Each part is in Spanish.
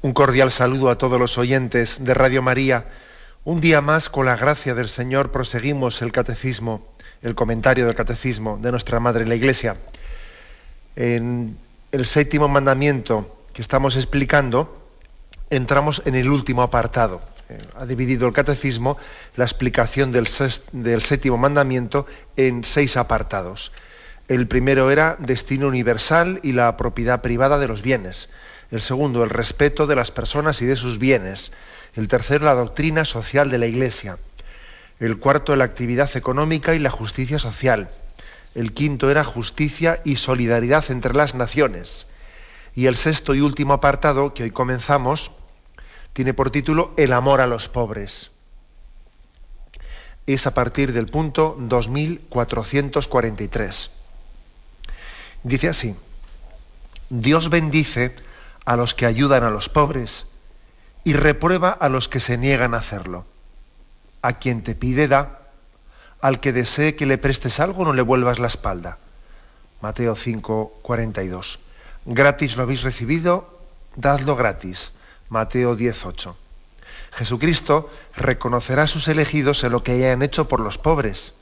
Un cordial saludo a todos los oyentes de Radio María. Un día más, con la gracia del Señor, proseguimos el catecismo, el comentario del catecismo de nuestra Madre la Iglesia. En el séptimo mandamiento que estamos explicando, entramos en el último apartado. Ha dividido el catecismo la explicación del séptimo mandamiento en 6 apartados. El primero era destino universal y la propiedad privada de los bienes. El segundo, el respeto de las personas y de sus bienes. El tercero, la doctrina social de la Iglesia. El cuarto, la actividad económica y la justicia social. El quinto era justicia y solidaridad entre las naciones. Y el sexto y último apartado, que hoy comenzamos, tiene por título El amor a los pobres. Es a partir del punto 2443. Dice así: Dios bendice a los que ayudan a los pobres y reprueba a los que se niegan a hacerlo. A quien te pide da, al que desee que le prestes algo no le vuelvas la espalda. Mateo 5:42. Gratis lo habéis recibido, dadlo gratis. Mateo 10:8. Jesucristo reconocerá a sus elegidos en lo que hayan hecho por los pobres.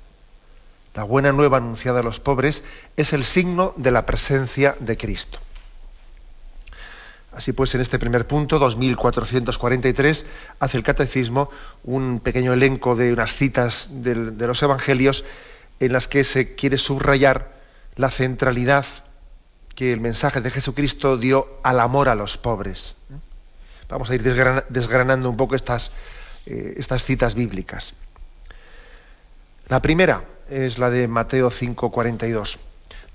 La buena nueva anunciada a los pobres es el signo de la presencia de Cristo. Así pues, en este primer punto, 2443, hace el Catecismo un pequeño elenco de unas citas de los Evangelios en las que se quiere subrayar la centralidad que el mensaje de Jesucristo dio al amor a los pobres. Vamos a ir desgranando un poco estas citas bíblicas. La primera es la de Mateo 5:42.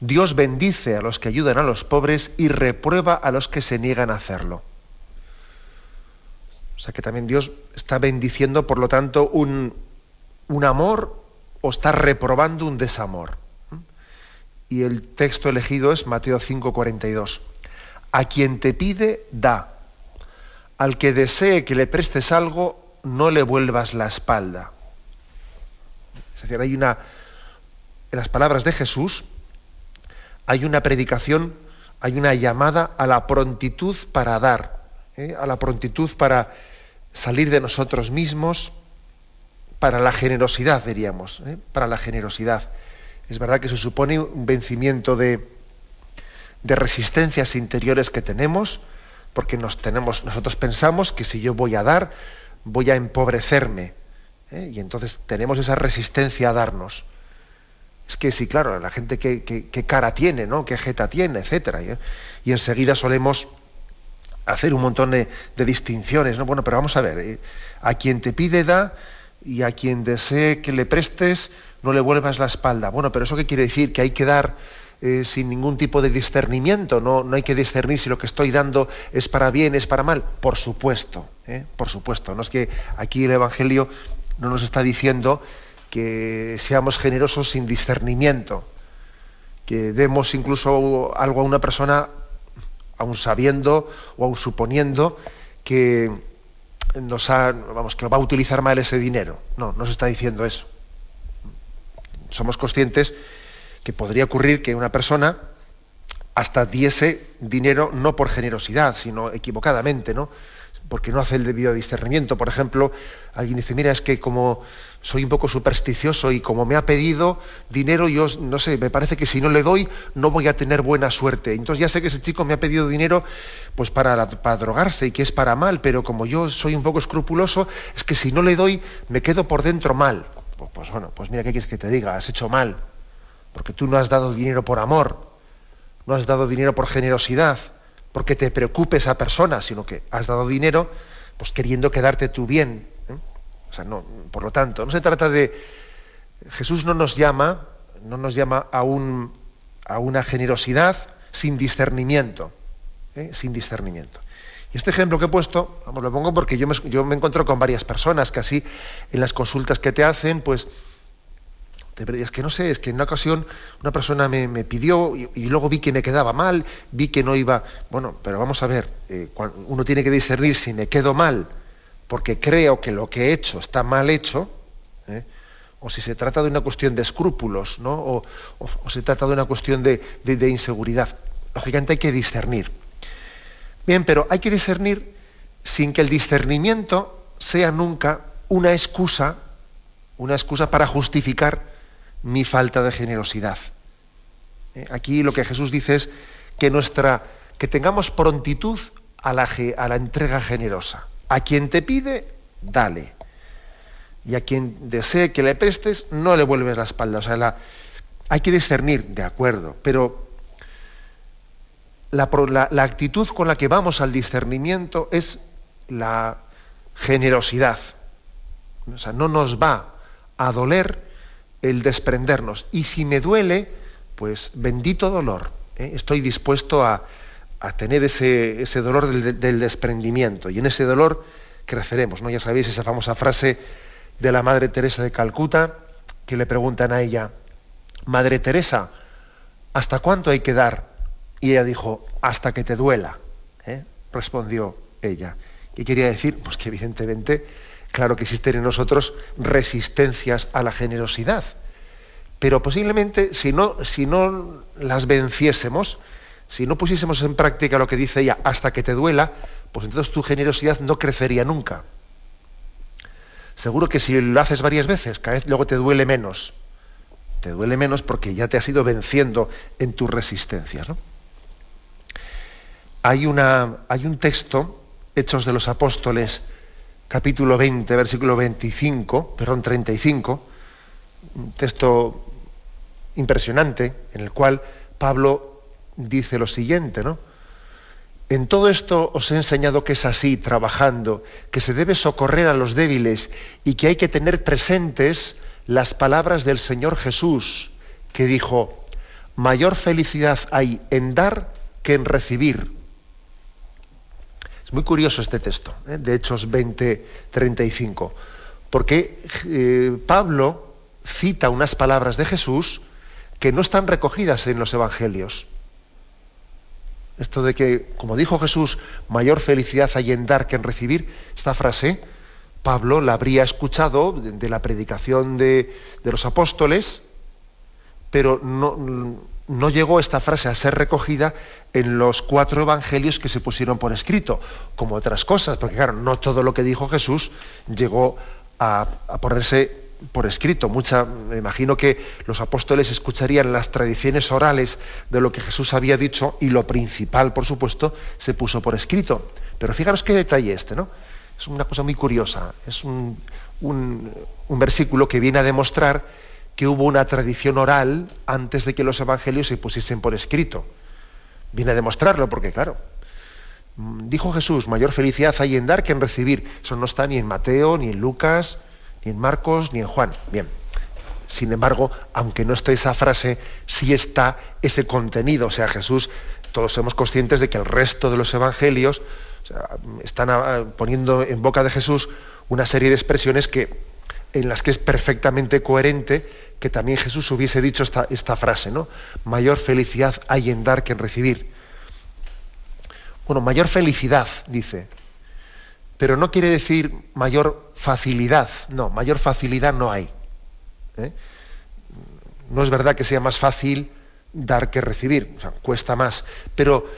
Dios bendice a los que ayudan a los pobres y reprueba a los que se niegan a hacerlo. O sea que también Dios está bendiciendo, por lo tanto, un amor, o está reprobando un desamor. Y el texto elegido es Mateo 5:42. A quien te pide, da. Al que desee que le prestes algo, no le vuelvas la espalda. Es decir, en las palabras de Jesús, hay una predicación, hay una llamada a la prontitud para dar, a la prontitud para salir de nosotros mismos, para la generosidad, diríamos, para la generosidad. Es verdad que se supone un vencimiento de resistencias interiores que tenemos, porque nosotros pensamos que si yo voy a dar, voy a empobrecerme, y entonces tenemos esa resistencia a darnos. Es que sí, claro, la gente qué cara tiene, ¿no? Qué jeta tiene, etcétera. Y enseguida solemos hacer un montón de distinciones, ¿no? Bueno, pero vamos a ver, a quien te pide da, y a quien desee que le prestes no le vuelvas la espalda. Bueno, pero ¿eso qué quiere decir? Que hay que dar sin ningún tipo de discernimiento, no hay que discernir si lo que estoy dando es para bien, es para mal. Por supuesto, por supuesto. No es que aquí el Evangelio no nos está diciendo que seamos generosos sin discernimiento, que demos incluso algo a una persona, aun sabiendo o aun suponiendo que que lo va a utilizar mal ese dinero. No se está diciendo eso. Somos conscientes que podría ocurrir que una persona hasta diese dinero no por generosidad, sino equivocadamente, ¿no? Porque no hace el debido discernimiento. Por ejemplo, alguien dice, mira, es que como soy un poco supersticioso y como me ha pedido dinero, yo no sé, me parece que si no le doy no voy a tener buena suerte. Entonces ya sé que ese chico me ha pedido dinero pues para drogarse y que es para mal, pero como yo soy un poco escrupuloso, es que si no le doy me quedo por dentro mal. Pues bueno, pues mira, ¿qué quieres que te diga? Has hecho mal, porque tú no has dado dinero por amor, no has dado dinero por generosidad, porque te preocupe esa persona, sino que has dado dinero pues queriendo quedarte tú bien. O sea, no, por lo tanto, no se trata de... Jesús no nos llama a una generosidad sin discernimiento, sin discernimiento. Y este ejemplo que he puesto, lo pongo porque yo me encuentro con varias personas que así, en las consultas que te hacen, pues es que no sé, es que en una ocasión una persona me pidió y luego vi que me quedaba mal, vi que no iba... Bueno, pero vamos a ver, uno tiene que discernir si me quedo mal porque creo que lo que he hecho está mal hecho, o si se trata de una cuestión de escrúpulos, ¿no? o se trata de una cuestión de inseguridad. Lógicamente hay que discernir. Bien, pero hay que discernir sin que el discernimiento sea nunca una excusa para justificar mi falta de generosidad. Aquí lo que Jesús dice es que tengamos prontitud a la entrega generosa. A quien te pide, dale. Y a quien desee que le prestes, no le vuelves la espalda. O sea, hay que discernir, de acuerdo, pero la actitud con la que vamos al discernimiento es la generosidad. O sea, no nos va a doler el desprendernos. Y si me duele, pues bendito dolor. Estoy dispuesto a tener ese dolor del desprendimiento. Y en ese dolor creceremos, ¿no? Ya sabéis esa famosa frase de la Madre Teresa de Calcuta, que le preguntan a ella: Madre Teresa, ¿hasta cuánto hay que dar? Y ella dijo: hasta que te duela. Respondió ella. ¿Qué quería decir? Pues que evidentemente, claro que existen en nosotros resistencias a la generosidad, pero posiblemente si no las venciésemos, si no pusiésemos en práctica lo que dice ella, hasta que te duela, pues entonces tu generosidad no crecería nunca. Seguro que si lo haces varias veces, cada vez luego te duele menos. Te duele menos porque ya te has ido venciendo en tus resistencias, ¿no? Hay un texto, Hechos de los Apóstoles, capítulo 20, versículo 35, un texto impresionante, en el cual Pablo dice lo siguiente, ¿no? En todo esto os he enseñado que es así, trabajando, que se debe socorrer a los débiles y que hay que tener presentes las palabras del Señor Jesús, que dijo: mayor felicidad hay en dar que en recibir. Es muy curioso este texto, de Hechos 20, 35, porque Pablo cita unas palabras de Jesús que no están recogidas en los evangelios. Esto de que, como dijo Jesús, mayor felicidad hay en dar que en recibir, esta frase Pablo la habría escuchado de la predicación de los apóstoles, pero no llegó esta frase a ser recogida en los 4 evangelios que se pusieron por escrito, como otras cosas, porque claro, no todo lo que dijo Jesús llegó a ponerse por escrito. Me imagino que los apóstoles escucharían las tradiciones orales de lo que Jesús había dicho, y lo principal, por supuesto, se puso por escrito. Pero fijaros qué detalle ¿no? Es una cosa muy curiosa. Es un versículo que viene a demostrar que hubo una tradición oral antes de que los evangelios se pusiesen por escrito. Viene a demostrarlo porque, claro, dijo Jesús, mayor felicidad hay en dar que en recibir. Eso no está ni en Mateo, ni en Lucas, ni en Marcos, ni en Juan. Bien. Sin embargo, aunque no esté esa frase, sí está ese contenido. O sea, Jesús, todos somos conscientes de que el resto de los evangelios, o sea, están poniendo en boca de Jesús una serie de expresiones en las que es perfectamente coherente que también Jesús hubiese dicho esta frase, ¿no? Mayor felicidad hay en dar que en recibir. Bueno, mayor felicidad, dice, pero no quiere decir mayor facilidad. No, mayor facilidad no hay. No es verdad que sea más fácil dar que recibir, o sea, cuesta más, pero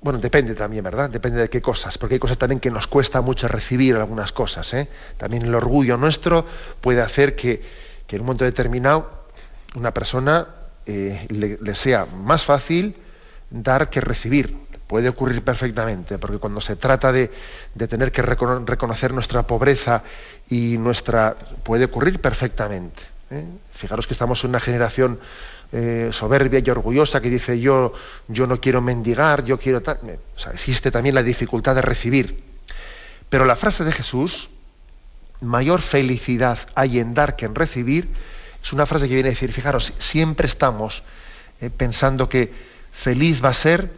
bueno, depende también, ¿verdad? Depende de qué cosas, porque hay cosas también que nos cuesta mucho recibir algunas cosas, También el orgullo nuestro puede hacer que en un momento determinado una persona le sea más fácil dar que recibir. Puede ocurrir perfectamente, porque cuando se trata de tener que reconocer nuestra pobreza y puede ocurrir perfectamente. Fijaros que estamos en una generación soberbia y orgullosa que dice yo no quiero mendigar, yo quiero tal. O sea, existe también la dificultad de recibir. Pero la frase de Jesús, mayor felicidad hay en dar que en recibir, es una frase que viene a decir, fijaros, siempre estamos pensando que feliz va a ser,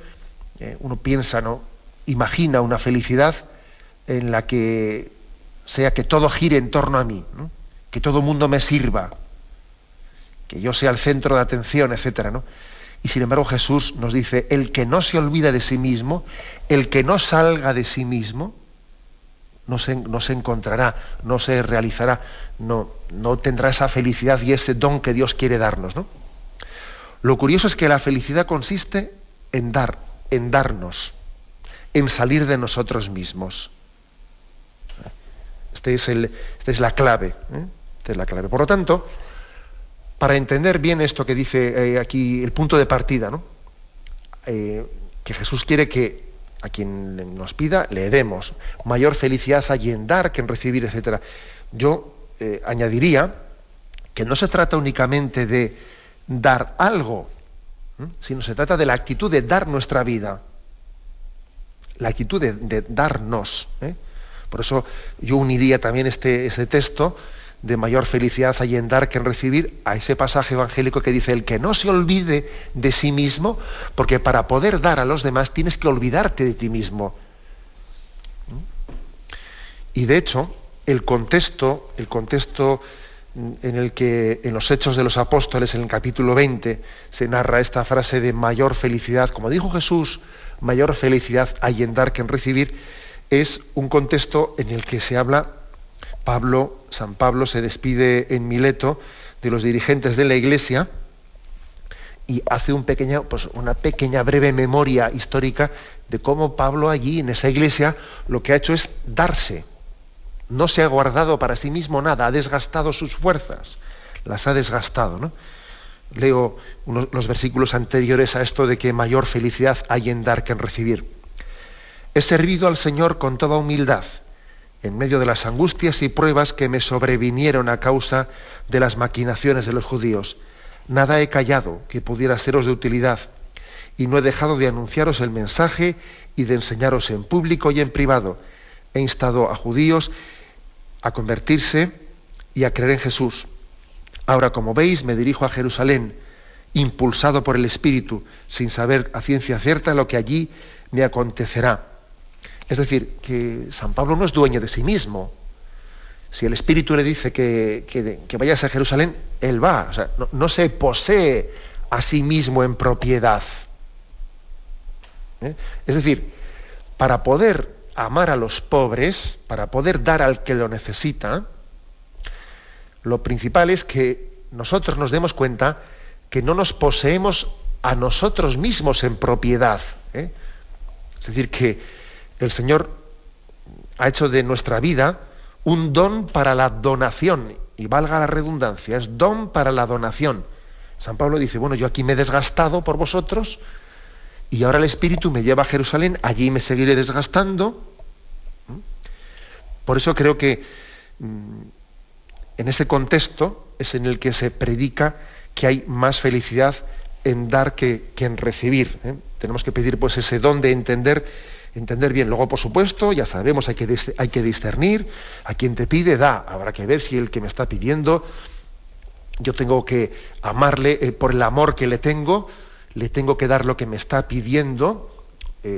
uno piensa, ¿no? Imagina una felicidad en la que sea que todo gire en torno a mí, ¿no? Que todo el mundo me sirva, que yo sea el centro de atención, etcétera, ¿no? Y sin embargo Jesús nos dice, el que no se olvida de sí mismo, el que no salga de sí mismo, no se encontrará, no se realizará, no tendrá esa felicidad y ese don que Dios quiere darnos, ¿no? Lo curioso es que la felicidad consiste en dar, en darnos. en salir de nosotros mismos. Esta es la clave. Esta es la clave. Por lo tanto, para entender bien esto que dice aquí, el punto de partida, ¿no? Que Jesús quiere que a quien nos pida le demos. Mayor felicidad hay en dar que en recibir, etc. Yo añadiría que no se trata únicamente de dar algo, sino se trata de la actitud de dar nuestra vida, la actitud de darnos. Por eso yo uniría también ese texto de mayor felicidad hay en dar que en recibir a ese pasaje evangélico que dice el que no se olvide de sí mismo, porque para poder dar a los demás tienes que olvidarte de ti mismo. Y de hecho, el contexto en el que en los Hechos de los Apóstoles, en el capítulo 20, se narra esta frase de mayor felicidad, como dijo Jesús, mayor felicidad hay en dar que en recibir, es un contexto en el que se habla, San Pablo se despide en Mileto de los dirigentes de la Iglesia y hace una pequeña breve memoria histórica de cómo Pablo allí en esa iglesia lo que ha hecho es darse. No se ha guardado para sí mismo nada, ha desgastado sus fuerzas, las ha desgastado, ¿no? Leo los versículos anteriores a esto de que mayor felicidad hay en dar que en recibir. He servido al Señor con toda humildad, en medio de las angustias y pruebas que me sobrevinieron a causa de las maquinaciones de los judíos. Nada he callado que pudiera seros de utilidad, y no he dejado de anunciaros el mensaje y de enseñaros en público y en privado. He instado a judíos a convertirse y a creer en Jesús. Ahora, como veis, me dirijo a Jerusalén, impulsado por el Espíritu, sin saber a ciencia cierta lo que allí me acontecerá. Es decir, que San Pablo no es dueño de sí mismo. Si el Espíritu le dice que vayas a Jerusalén, él va. O sea, no se posee a sí mismo en propiedad. Es decir, para poder amar a los pobres, para poder dar al que lo necesita, lo principal es que nosotros nos demos cuenta que no nos poseemos a nosotros mismos en propiedad. Es decir, que el Señor ha hecho de nuestra vida un don para la donación, y valga la redundancia, es don para la donación. San Pablo dice, bueno, yo aquí me he desgastado por vosotros, y ahora el Espíritu me lleva a Jerusalén, allí me seguiré desgastando. Por eso creo que en ese contexto es en el que se predica que hay más felicidad en dar que en recibir. Tenemos que pedir pues ese don de entender bien. Luego, por supuesto, ya sabemos, hay que discernir. A quien te pide, da. Habrá que ver si el que me está pidiendo, yo tengo que amarle por el amor que le tengo que dar lo que me está pidiendo,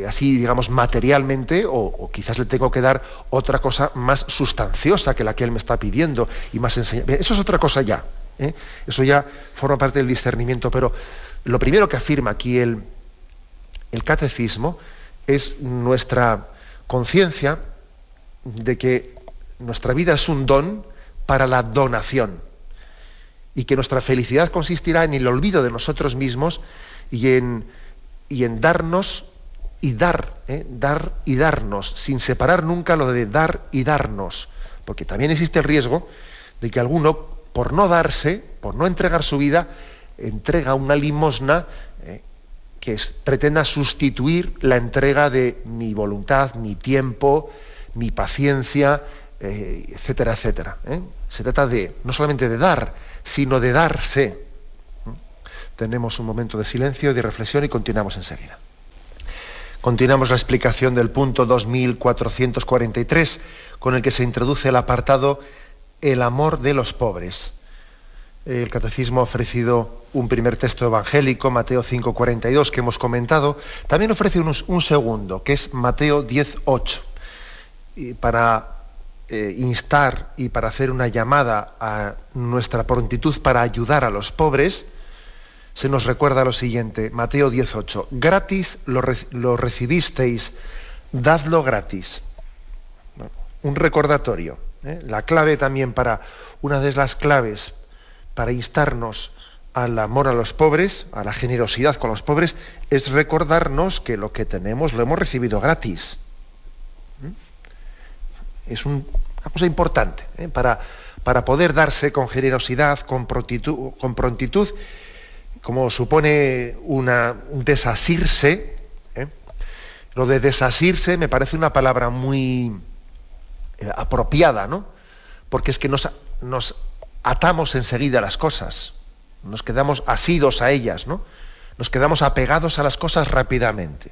así, digamos, materialmente, o quizás le tengo que dar otra cosa más sustanciosa que la que él me está pidiendo, y más enseñable. Eso es otra cosa ya. Eso ya forma parte del discernimiento, pero lo primero que afirma aquí el catecismo es nuestra conciencia de que nuestra vida es un don para la donación, y que nuestra felicidad consistirá en el olvido de nosotros mismos y en darnos y dar y darnos, sin separar nunca lo de dar y darnos, porque también existe el riesgo de que alguno, por no darse, por no entregar su vida, entrega una limosna que pretenda sustituir la entrega de mi voluntad, mi tiempo, mi paciencia, etcétera, etcétera. Se trata no solamente de dar, sino de darse. Tenemos un momento de silencio y de reflexión y continuamos enseguida. Continuamos la explicación del punto 2443, con el que se introduce el apartado El amor de los pobres. El Catecismo ha ofrecido un primer texto evangélico, Mateo 5:42, que hemos comentado. También ofrece un segundo, que es Mateo 10:8. Y para instar y para hacer una llamada a nuestra prontitud para ayudar a los pobres, se nos recuerda lo siguiente, Mateo 10:8. Gratis lo recibisteis, dadlo gratis. Un recordatorio. La clave también una de las claves para instarnos al amor a los pobres, a la generosidad con los pobres, es recordarnos que lo que tenemos lo hemos recibido gratis. Es una cosa importante, para poder darse con generosidad, con prontitud, como supone un desasirse. Lo de desasirse me parece una palabra muy apropiada, ¿no? Porque es que nos atamos enseguida a las cosas, nos quedamos asidos a ellas, ¿no? Nos quedamos apegados a las cosas rápidamente.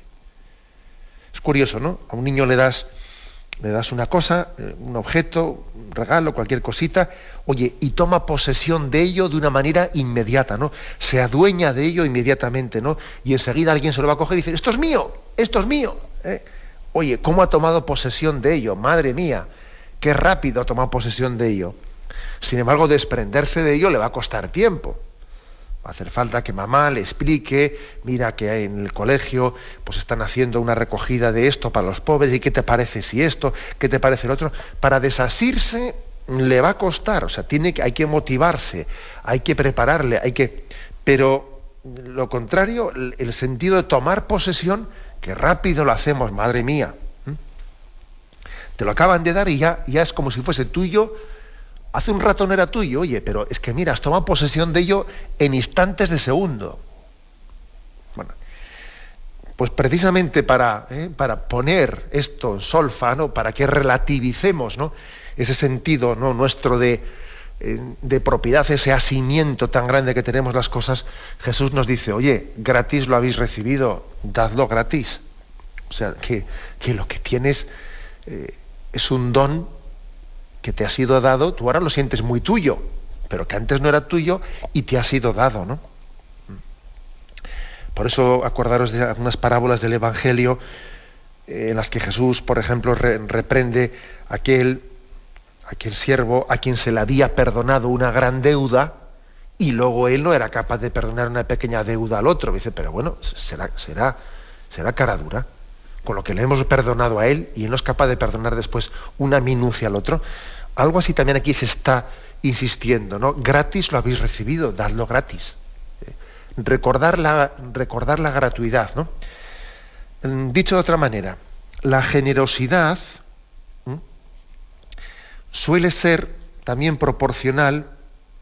Es curioso, ¿no? A un niño le das una cosa, un objeto, un regalo, cualquier cosita, oye, y toma posesión de ello de una manera inmediata, ¿no? Se adueña de ello inmediatamente, ¿no? Y enseguida alguien se lo va a coger y dice, esto es mío, esto es mío. Oye, ¿cómo ha tomado posesión de ello? Madre mía, qué rápido ha tomado posesión de ello. Sin embargo, desprenderse de ello le va a costar tiempo. Va a hacer falta que mamá le explique, mira que en el colegio pues están haciendo una recogida de esto para los pobres, y qué te parece si esto, qué te parece el otro. Para desasirse le va a costar, o sea, hay que motivarse, hay que prepararle, pero lo contrario, el sentido de tomar posesión, que rápido lo hacemos, madre mía. Te lo acaban de dar y ya es como si fuese tuyo. Hace un rato no era tuyo, oye, pero es que mira, has tomado posesión de ello en instantes de segundo. Bueno, pues precisamente para poner esto en solfa, ¿no? Para que relativicemos, ¿no? Ese sentido, ¿no? nuestro de propiedad, ese asimiento tan grande que tenemos las cosas, Jesús nos dice, oye, gratis lo habéis recibido, dadlo gratis. O sea, que lo que tienes es un don que te ha sido dado, tú ahora lo sientes muy tuyo, pero que antes no era tuyo y te ha sido dado, ¿no? Por eso acordaros de algunas parábolas del Evangelio en las que Jesús, por ejemplo, reprende a aquel siervo a quien se le había perdonado una gran deuda y luego él no era capaz de perdonar una pequeña deuda al otro. Dice, pero bueno, será cara dura. Con lo que le hemos perdonado a él y él no es capaz de perdonar después una minucia al otro. Algo así también aquí se está insistiendo, ¿no? Gratis lo habéis recibido, dadlo gratis. Recordar la gratuidad, ¿no? Dicho de otra manera, la generosidad suele ser también proporcional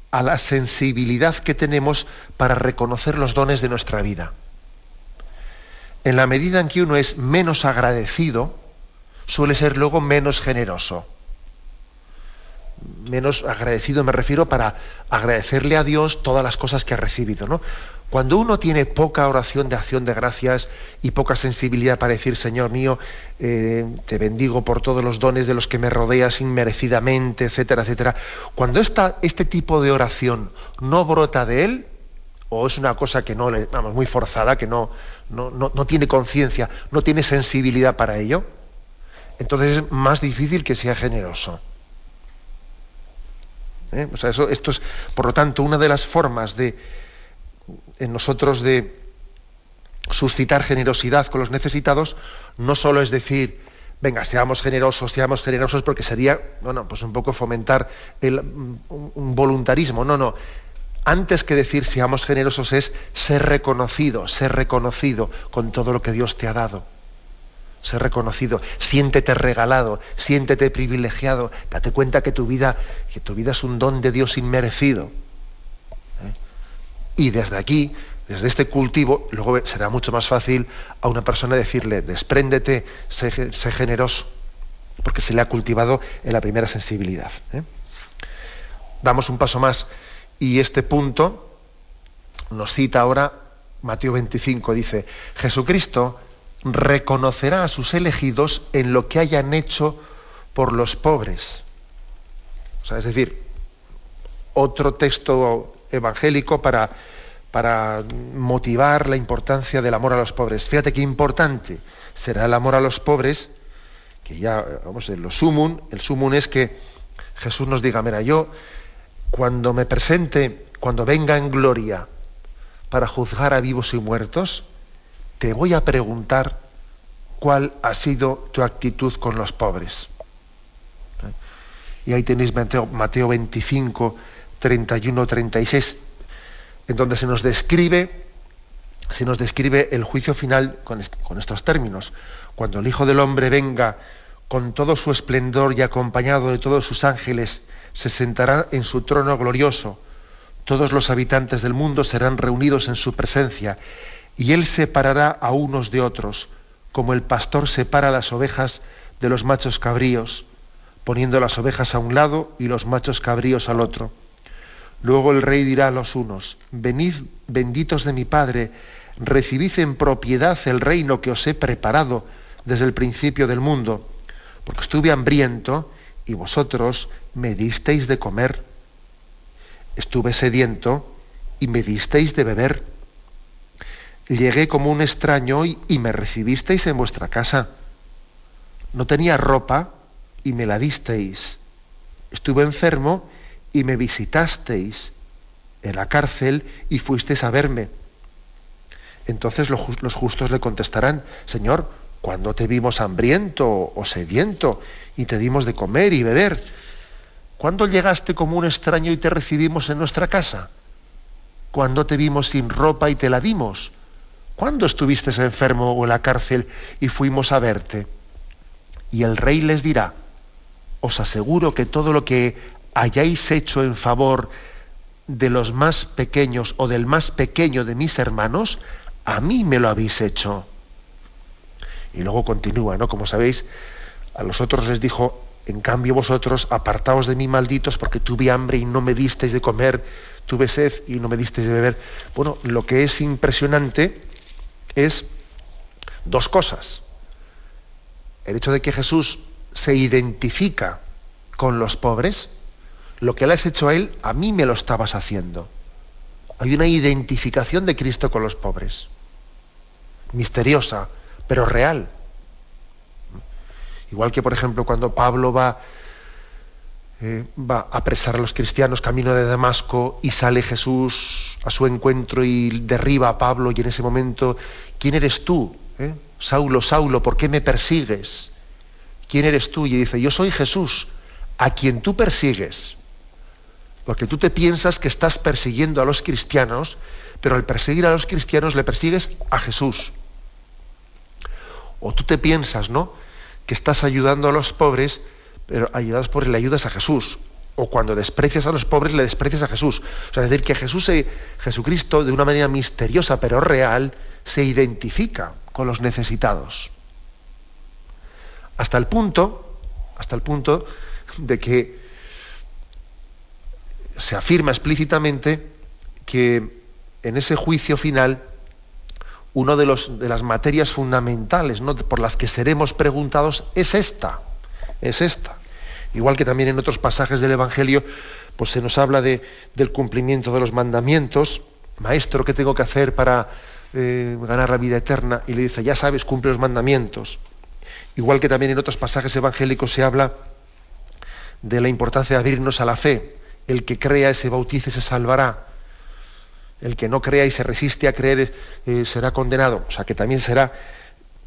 a la sensibilidad que tenemos para reconocer los dones de nuestra vida. En la medida en que uno es menos agradecido, suele ser luego menos generoso. Menos agradecido me refiero para agradecerle a Dios todas las cosas que ha recibido, ¿no? Cuando uno tiene poca oración de acción de gracias y poca sensibilidad para decir, Señor mío, te bendigo por todos los dones de los que me rodeas inmerecidamente, etcétera, etcétera. Cuando este tipo de oración no brota de él, o es una cosa que muy forzada, que no tiene conciencia, no tiene sensibilidad para ello, entonces es más difícil que sea generoso. O sea, esto es, por lo tanto, una de las formas en nosotros de suscitar generosidad con los necesitados, no solo es decir, venga, seamos generosos, porque sería, pues un poco fomentar un voluntarismo. No. Antes que decir seamos generosos es ser reconocido con todo lo que Dios te ha dado. Ser reconocido, siéntete regalado, siéntete privilegiado, date cuenta que tu vida es un don de Dios inmerecido. Y desde aquí, desde este cultivo, luego será mucho más fácil a una persona decirle, despréndete, sé generoso, porque se le ha cultivado en la primera sensibilidad. Damos un paso más. Y este punto nos cita ahora Mateo 25, dice, Jesucristo reconocerá a sus elegidos en lo que hayan hecho por los pobres. O sea, es decir, otro texto evangélico para motivar la importancia del amor a los pobres. Fíjate qué importante será el amor a los pobres, que ya, el sumum es que Jesús nos diga, mira, yo cuando me presente, cuando venga en gloria para juzgar a vivos y muertos, te voy a preguntar cuál ha sido tu actitud con los pobres. Y ahí tenéis Mateo 25, 31, 36. en donde se nos describe el juicio final con estos términos. Cuando el Hijo del Hombre venga con todo su esplendor y acompañado de todos sus ángeles, se sentará en su trono glorioso. Todos los habitantes del mundo serán reunidos en su presencia, y él separará a unos de otros, como el pastor separa las ovejas de los machos cabríos, poniendo las ovejas a un lado y los machos cabríos al otro. Luego el rey dirá a los unos: venid, benditos de mi Padre, recibid en propiedad el reino que os he preparado desde el principio del mundo, porque estuve hambriento y vosotros me disteis de comer, estuve sediento y me disteis de beber, llegué como un extraño y me recibisteis en vuestra casa, no tenía ropa y me la disteis, estuve enfermo y me visitasteis, en la cárcel y fuisteis a verme. Entonces los justos le contestarán: Señor, ¿cuándo te vimos hambriento o sediento y te dimos de comer y beber? ¿Cuándo llegaste como un extraño y te recibimos en nuestra casa? ¿Cuándo te vimos sin ropa y te la dimos? ¿Cuándo estuviste enfermo o en la cárcel y fuimos a verte? Y el rey les dirá: os aseguro que todo lo que hayáis hecho en favor de los más pequeños o del más pequeño de mis hermanos, a mí me lo habéis hecho. Y luego continúa, ¿no? Como sabéis, a los otros les dijo: en cambio vosotros, apartaos de mí, malditos, porque tuve hambre y no me disteis de comer, tuve sed y no me disteis de beber. Bueno, lo que es impresionante es dos cosas. El hecho de que Jesús se identifica con los pobres. Lo que le has hecho a él, a mí me lo estabas haciendo. Hay una identificación de Cristo con los pobres. Misteriosa, pero real. Igual que, por ejemplo, cuando Pablo va a apresar a los cristianos camino de Damasco y sale Jesús a su encuentro y derriba a Pablo, y en ese momento: ¿quién eres tú? Saulo, Saulo, ¿por qué me persigues? ¿Quién eres tú? Y dice: yo soy Jesús, a quien tú persigues. Porque tú te piensas que estás persiguiendo a los cristianos, pero al perseguir a los cristianos le persigues a Jesús. O tú te piensas, ¿no?, que estás ayudando a los pobres, pero ayudados por él le ayudas a Jesús. O cuando desprecias a los pobres le desprecias a Jesús. O sea, es decir, que Jesucristo, de una manera misteriosa pero real, se identifica con los necesitados. Hasta el punto de que se afirma explícitamente que en ese juicio final una de las materias fundamentales, ¿no?, por las que seremos preguntados es esta. Igual que también en otros pasajes del Evangelio pues se nos habla del cumplimiento de los mandamientos. Maestro, ¿qué tengo que hacer para ganar la vida eterna? Y le dice: ya sabes, cumple los mandamientos. Igual que también en otros pasajes evangélicos se habla de la importancia de abrirnos a la fe. El que crea y se bautice se salvará. El que no crea y se resiste a creer será condenado. O sea, que también será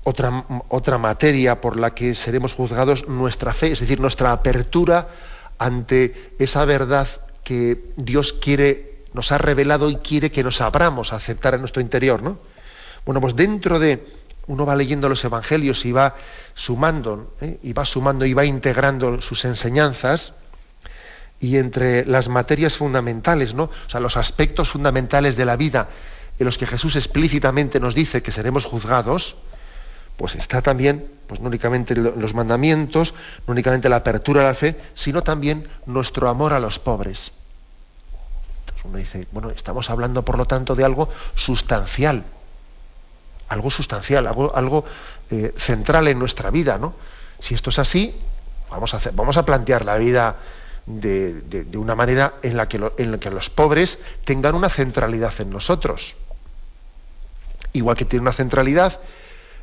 otra materia por la que seremos juzgados, nuestra fe, es decir, nuestra apertura ante esa verdad que Dios nos ha revelado y quiere que nos abramos a aceptar en nuestro interior, ¿no? Bueno, pues uno va leyendo los evangelios y va sumando y va integrando sus enseñanzas. Y entre las materias fundamentales, ¿no?, o sea, los aspectos fundamentales de la vida en los que Jesús explícitamente nos dice que seremos juzgados, pues está también, pues no únicamente los mandamientos, no únicamente la apertura a la fe, sino también nuestro amor a los pobres. Entonces uno dice: bueno, estamos hablando por lo tanto de algo sustancial, algo central en nuestra vida, ¿no? Si esto es así, vamos a plantear la vida de una manera en la que los pobres tengan una centralidad en nosotros. Igual que tiene una centralidad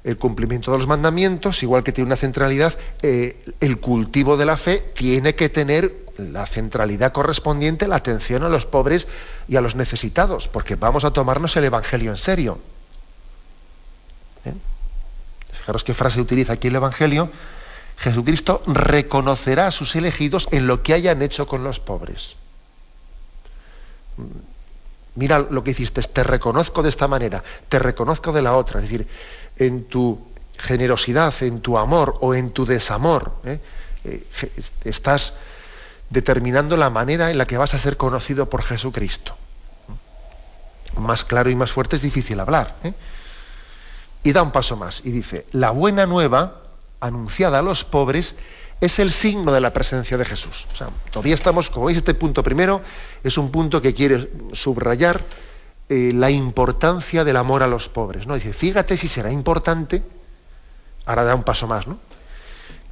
el cumplimiento de los mandamientos, igual que tiene una centralidad el cultivo de la fe, tiene que tener la centralidad correspondiente, la atención a los pobres y a los necesitados, porque vamos a tomarnos el Evangelio en serio. Fijaros qué frase utiliza aquí el Evangelio: Jesucristo reconocerá a sus elegidos en lo que hayan hecho con los pobres. mira lo que hiciste, te reconozco de esta manera, te reconozco de la otra. Es decir, en tu generosidad, en tu amor o en tu desamor, estás determinando la manera en la que vas a ser conocido por Jesucristo. Más claro y más fuerte es difícil hablar. Y da un paso más y dice, la buena nueva anunciada a los pobres es el signo de la presencia de Jesús. O sea, todavía estamos, como veis, este punto primero es un punto que quiere subrayar la importancia del amor a los pobres, ¿no? Dice, fíjate si será importante, ahora da un paso más, ¿no?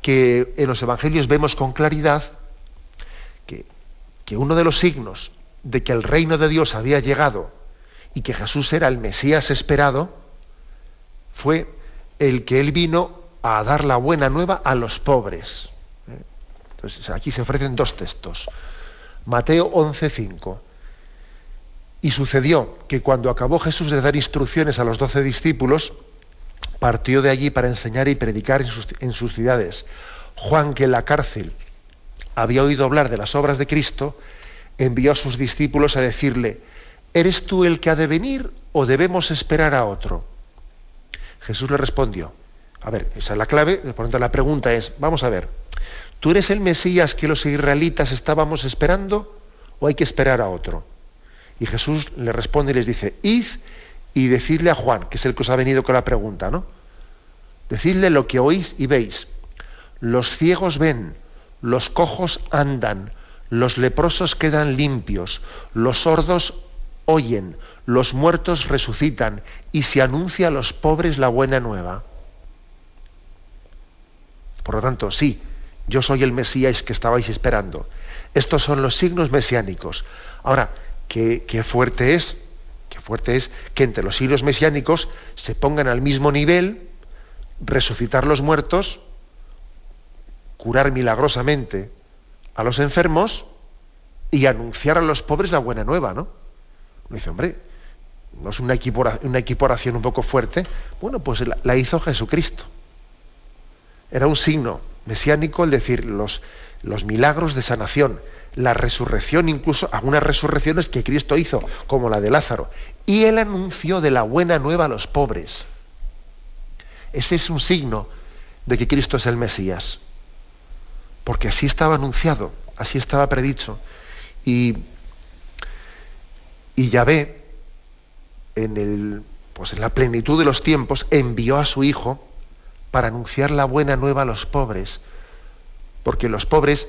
Que en los evangelios vemos con claridad que uno de los signos de que el reino de Dios había llegado y que Jesús era el Mesías esperado fue el que él vino a dar la buena nueva a los pobres. Entonces aquí se ofrecen dos textos. Mateo 11:5. Y sucedió que cuando acabó Jesús de dar instrucciones a los 12 discípulos, partió de allí para enseñar y predicar en sus ciudades. Juan, que en la cárcel había oído hablar de las obras de Cristo, envió a sus discípulos a decirle, ¿eres tú el que ha de venir o debemos esperar a otro? Jesús le respondió, a ver, esa es la clave, por lo tanto la pregunta es, vamos a ver, ¿tú eres el Mesías que los israelitas estábamos esperando o hay que esperar a otro? Y Jesús le responde y les dice, id y decidle a Juan, que es el que os ha venido con la pregunta, ¿no? Decidle lo que oís y veis. Los ciegos ven, los cojos andan, los leprosos quedan limpios, los sordos oyen, los muertos resucitan y se anuncia a los pobres la buena nueva. Por lo tanto, sí, yo soy el Mesías que estabais esperando. Estos son los signos mesiánicos. Ahora, qué fuerte es que entre los signos mesiánicos se pongan al mismo nivel resucitar los muertos, curar milagrosamente a los enfermos y anunciar a los pobres la buena nueva, ¿no? Uno dice, hombre, ¿no es una equiporación un poco fuerte? Bueno, pues la hizo Jesucristo. Era un signo mesiánico el decir los milagros de sanación, la resurrección, incluso algunas resurrecciones que Cristo hizo, como la de Lázaro. Y el anuncio de la buena nueva a los pobres. Ese es un signo de que Cristo es el Mesías. Porque así estaba anunciado, así estaba predicho. Y Yahvé, en la plenitud de los tiempos, envió a su Hijo para anunciar la buena nueva a los pobres. Porque los pobres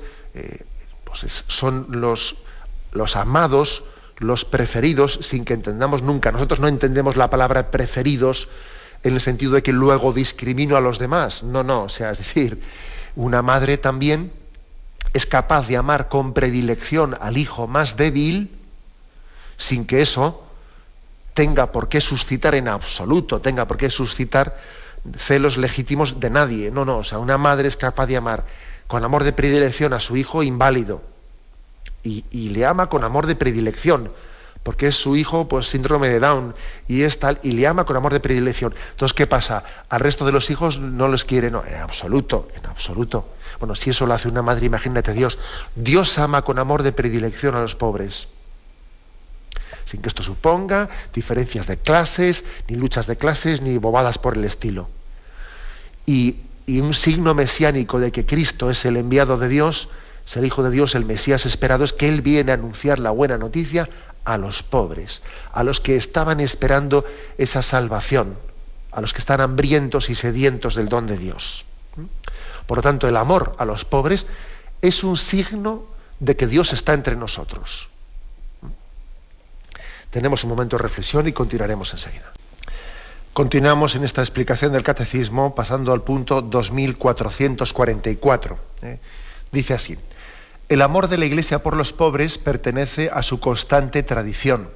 son los amados, los preferidos, sin que entendamos nunca. Nosotros no entendemos la palabra preferidos en el sentido de que luego discrimino a los demás. No, o sea, es decir, una madre también es capaz de amar con predilección al hijo más débil sin que eso tenga por qué suscitar en absoluto, tenga por qué suscitar celos legítimos de nadie. No, o sea, una madre es capaz de amar con amor de predilección a su hijo inválido y le ama con amor de predilección porque es su hijo, pues síndrome de Down y es tal, y le ama con amor de predilección. Entonces, ¿qué pasa? Al resto de los hijos no los quiere, no, en absoluto. Bueno, si eso lo hace una madre, imagínate Dios. Dios ama con amor de predilección a los pobres, sin que esto suponga diferencias de clases, ni luchas de clases, ni bobadas por el estilo. Y un signo mesiánico de que Cristo es el enviado de Dios, es el Hijo de Dios, el Mesías esperado, es que Él viene a anunciar la buena noticia a los pobres, a los que estaban esperando esa salvación, a los que están hambrientos y sedientos del don de Dios. Por lo tanto, el amor a los pobres es un signo de que Dios está entre nosotros. Tenemos un momento de reflexión y continuaremos enseguida. Continuamos en esta explicación del Catecismo, pasando al punto 2444. Dice así: el amor de la Iglesia por los pobres pertenece a su constante tradición.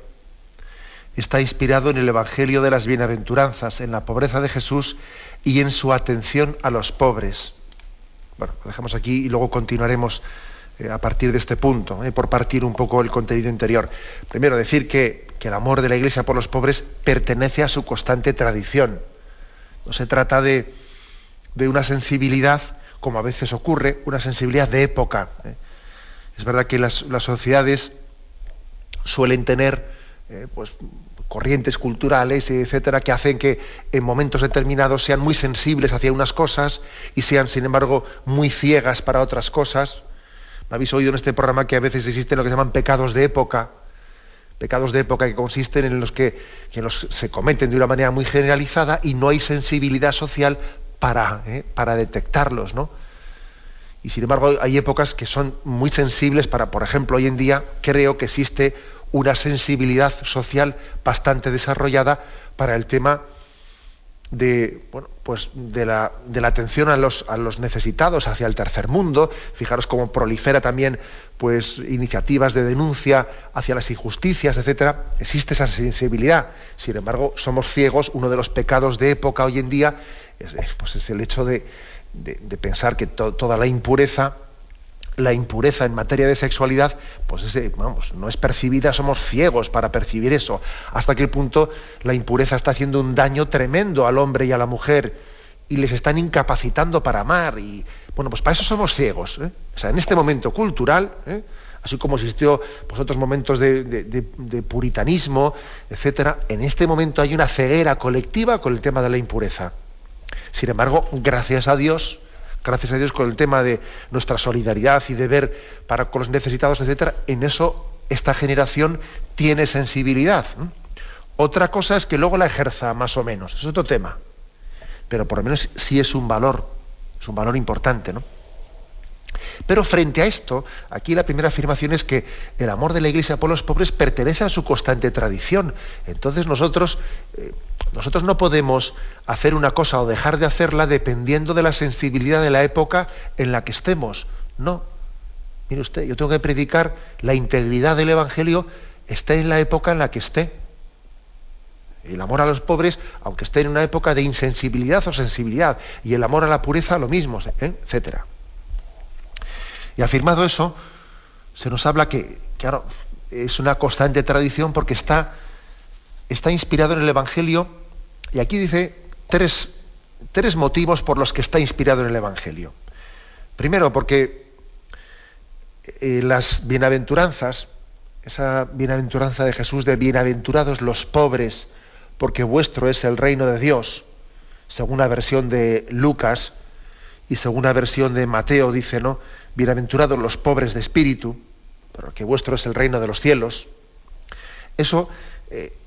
Está inspirado en el Evangelio de las Bienaventuranzas, en la pobreza de Jesús y en su atención a los pobres. Bueno, lo dejamos aquí y luego continuaremos a partir de este punto, por partir un poco el contenido interior. Primero, decir que el amor de la Iglesia por los pobres pertenece a su constante tradición. No se trata de una sensibilidad, como a veces ocurre, una sensibilidad de época. Es verdad que las sociedades suelen tener pues corrientes culturales, etcétera, que hacen que en momentos determinados sean muy sensibles hacia unas cosas y sean, sin embargo, muy ciegas para otras cosas. Me habéis oído en este programa que a veces existen lo que se llaman pecados de época que consisten en los que se cometen de una manera muy generalizada y no hay sensibilidad social para detectarlos, ¿no? Y sin embargo hay épocas que son muy sensibles para, por ejemplo, hoy en día creo que existe una sensibilidad social bastante desarrollada para el tema de la atención a los necesitados hacia el tercer mundo. Fijaros cómo prolifera también pues iniciativas de denuncia hacia las injusticias, etcétera. Existe esa sensibilidad. Sin embargo, somos ciegos. Uno de los pecados de época hoy en día es el hecho de pensar que toda la impureza en materia de sexualidad, pues no es percibida, somos ciegos para percibir eso. Hasta qué punto la impureza está haciendo un daño tremendo al hombre y a la mujer y les están incapacitando para amar. Y bueno, pues para eso somos ciegos, ¿eh? O sea, en este momento cultural, así como existió pues, otros momentos de puritanismo, etcétera, en este momento hay una ceguera colectiva con el tema de la impureza. Sin embargo, gracias a Dios con el tema de nuestra solidaridad y de ver con los necesitados, etcétera, en eso esta generación tiene sensibilidad. Otra cosa es que luego la ejerza más o menos, es otro tema. Pero por lo menos sí es un valor importante, ¿no? Pero frente a esto, aquí la primera afirmación es que el amor de la Iglesia por los pobres pertenece a su constante tradición. Entonces nosotros no podemos hacer una cosa o dejar de hacerla dependiendo de la sensibilidad de la época en la que estemos. No. Mire usted, yo tengo que predicar la integridad del Evangelio, esté en la época en la que esté. El amor a los pobres, aunque esté en una época de insensibilidad o sensibilidad, y el amor a la pureza lo mismo, etcétera. Y afirmado eso, se nos habla que claro, es una constante tradición porque está inspirado en el Evangelio, y aquí dice tres motivos por los que está inspirado en el Evangelio. Primero, porque las bienaventuranzas, esa bienaventuranza de Jesús de bienaventurados los pobres, porque vuestro es el reino de Dios, según la versión de Lucas y según la versión de Mateo dice, ¿no? Bienaventurados los pobres de espíritu, porque vuestro es el reino de los cielos. Eso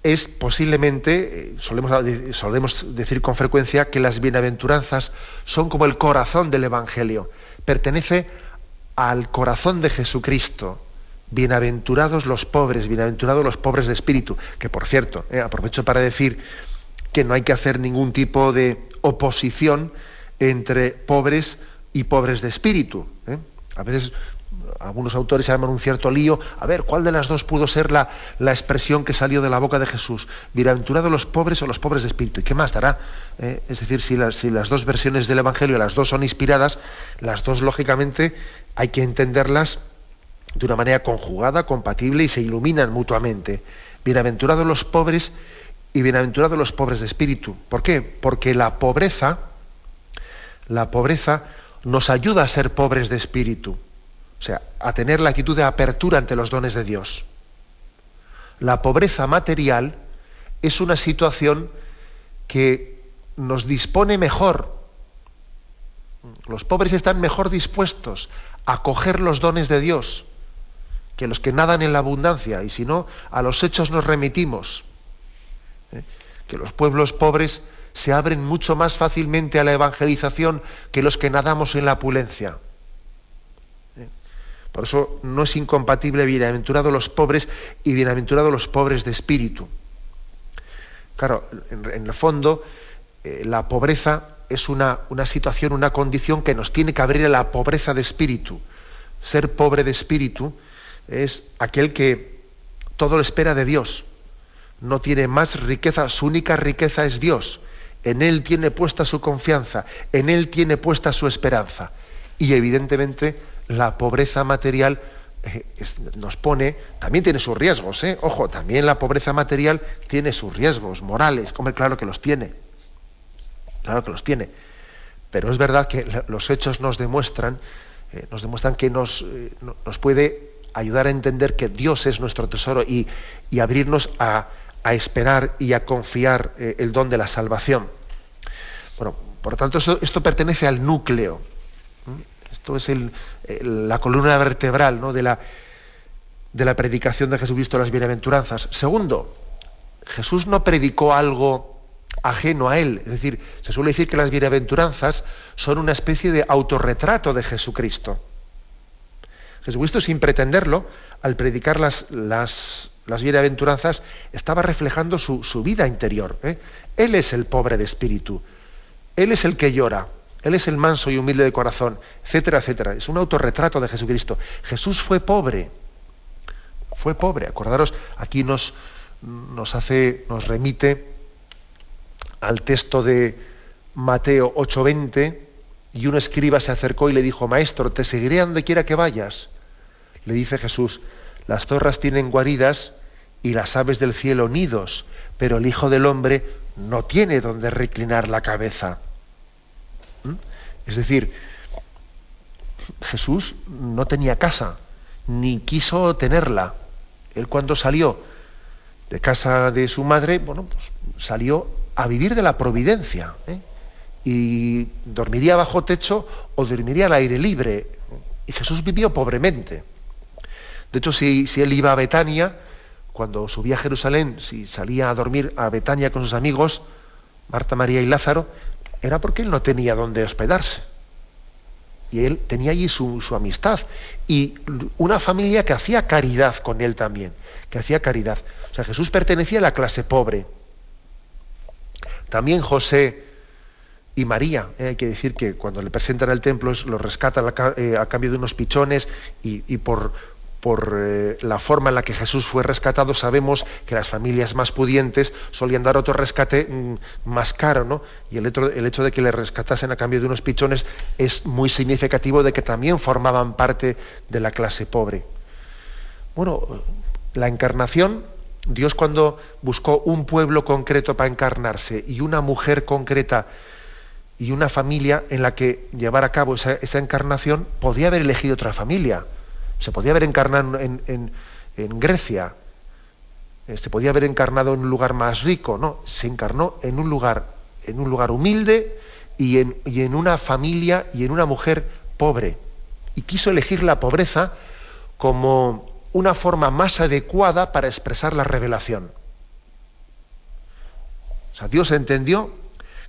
es posiblemente, solemos decir con frecuencia que las bienaventuranzas son como el corazón del Evangelio, pertenece al corazón de Jesucristo. Bienaventurados los pobres de espíritu, que por cierto, aprovecho para decir que no hay que hacer ningún tipo de oposición entre pobres y pobres de espíritu. A veces algunos autores se llaman un cierto lío, a ver, ¿cuál de las dos pudo ser la expresión que salió de la boca de Jesús? Bienaventurados los pobres o los pobres de espíritu. ¿Y qué más dará? Es decir, si las dos versiones del Evangelio, las dos son inspiradas, las dos lógicamente hay que entenderlas de una manera conjugada, compatible, y se iluminan mutuamente. Bienaventurados los pobres y bienaventurados los pobres de espíritu. ¿Por qué? Porque la pobreza nos ayuda a ser pobres de espíritu, o sea, a tener la actitud de apertura ante los dones de Dios. La pobreza material es una situación que nos dispone mejor. Los pobres están mejor dispuestos a acoger los dones de Dios que los que nadan en la abundancia, y si no, a los hechos nos remitimos. Que los pueblos pobres se abren mucho más fácilmente a la evangelización que los que nadamos en la opulencia. Por eso no es incompatible bienaventurados los pobres y bienaventurados los pobres de espíritu. Claro, en el fondo, la pobreza es una situación, una condición que nos tiene que abrir a la pobreza de espíritu. Ser pobre de espíritu es aquel que todo lo espera de Dios. No tiene más riqueza, su única riqueza es Dios. En Él tiene puesta su confianza, en Él tiene puesta su esperanza. Y evidentemente la pobreza material nos pone, también tiene sus riesgos, ojo, también la pobreza material tiene sus riesgos morales, como claro que los tiene, pero es verdad que los hechos nos demuestran que nos puede ayudar a entender que Dios es nuestro tesoro y abrirnos a esperar y a confiar el don de la salvación. Bueno, por lo tanto, esto pertenece al núcleo. Esto es la columna vertebral, ¿no?, de la predicación de Jesucristo de las bienaventuranzas. Segundo, Jesús no predicó algo ajeno a él. Es decir, se suele decir que las bienaventuranzas son una especie de autorretrato de Jesucristo. Jesucristo, sin pretenderlo, al predicar las bienaventuranzas, estaba reflejando su vida interior. Él es el pobre de espíritu, Él es el que llora, Él es el manso y humilde de corazón, etcétera, etcétera. Es un autorretrato de Jesucristo. Jesús fue pobre. Acordaros, aquí nos remite al texto de Mateo 8:20, y un escriba se acercó y le dijo: Maestro, te seguiré a donde quiera que vayas. Le dice Jesús: las zorras tienen guaridas y las aves del cielo nidos, pero el Hijo del Hombre no tiene donde reclinar la cabeza. Es decir, Jesús no tenía casa, ni quiso tenerla. Él, cuando salió de casa de su madre, pues salió a vivir de la providencia, y dormiría bajo techo o dormiría al aire libre. Y Jesús vivió pobremente. De hecho, si él iba a Betania, cuando subía a Jerusalén, si salía a dormir a Betania con sus amigos, Marta, María y Lázaro, era porque él no tenía dónde hospedarse. Y él tenía allí su amistad y una familia que hacía caridad con él también, que hacía caridad. O sea, Jesús pertenecía a la clase pobre. También José y María, hay que decir que cuando le presentan al templo lo rescatan a cambio de unos pichones, y por la forma en la que Jesús fue rescatado, sabemos que las familias más pudientes solían dar otro rescate más caro, ¿no? Y el hecho de que le rescatasen a cambio de unos pichones es muy significativo de que también formaban parte de la clase pobre. Bueno, la encarnación, Dios, cuando buscó un pueblo concreto para encarnarse y una mujer concreta y una familia en la que llevar a cabo esa encarnación, podía haber elegido otra familia. Se podía haber encarnado en Grecia, se podía haber encarnado en un lugar más rico. No, se encarnó en un lugar humilde y en una familia y en una mujer pobre. Y quiso elegir la pobreza como una forma más adecuada para expresar la revelación. O sea, Dios entendió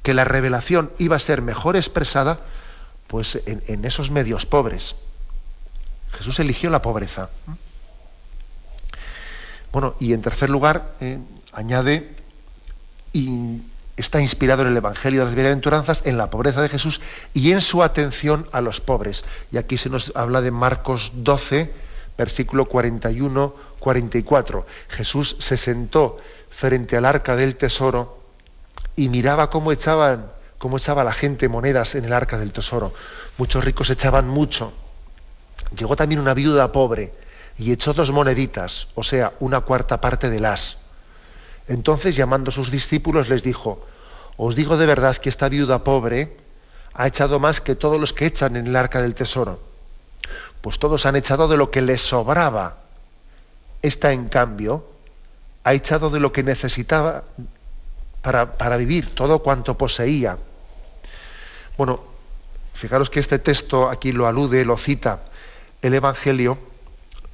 que la revelación iba a ser mejor expresada pues en esos medios pobres. Jesús eligió la pobreza. Bueno, y en tercer lugar, añade, y está inspirado en el Evangelio de las Bienaventuranzas, en la pobreza de Jesús y en su atención a los pobres. Y aquí se nos habla de Marcos 12, versículo 41-44. Jesús se sentó frente al arca del tesoro y miraba cómo echaba la gente monedas en el arca del tesoro. Muchos ricos echaban mucho. Llegó también una viuda pobre y echó 2 moneditas, o sea, 1/4 parte del as. Entonces, llamando a sus discípulos, les dijo: os digo de verdad que esta viuda pobre ha echado más que todos los que echan en el arca del tesoro. Pues todos han echado de lo que les sobraba. Esta, en cambio, ha echado de lo que necesitaba para vivir, todo cuanto poseía. Bueno, fijaros que este texto aquí lo alude, lo cita el Evangelio